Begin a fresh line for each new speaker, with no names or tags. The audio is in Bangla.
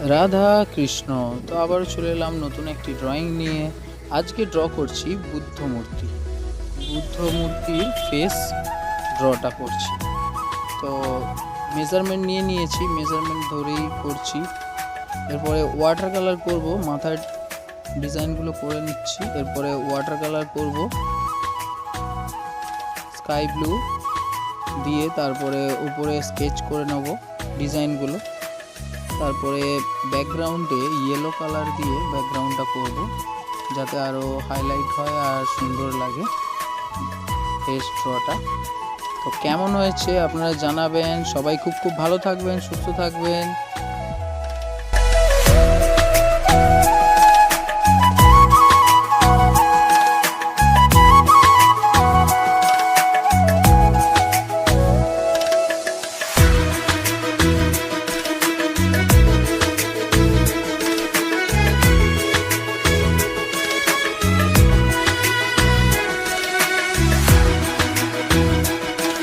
রাধা কৃষ্ণ। তো আবার চলে এলাম নতুন একটি ড্রয়িং নিয়ে। আজকে ড্র করছি বুদ্ধ মূর্তি। বুদ্ধ মূর্তির ফেস ড্রটা করছি। তো মেজারমেন্ট নিয়ে নিয়েছি, মেজারমেন্ট ধরেই করছি। এরপরে ওয়াটার কালার করব, মাথার ডিজাইনগুলো করে নিচ্ছি। এরপরে ওয়াটার কালার করব স্কাই ব্লু দিয়ে, তারপরে উপরে স্কেচ করে নেব ডিজাইনগুলো। তারপরে ব্যাকগ্রাউন্ডে ইয়েলো কালার দিয়ে ব্যাকগ্রাউন্ডটা করব, যাতে আরও হাইলাইট হয় আর সুন্দর লাগে ফেস ড্রটা। তো কেমন হয়েছে আপনারা জানাবেন। সবাই খুব ভালো থাকবেন, সুস্থ থাকবেন।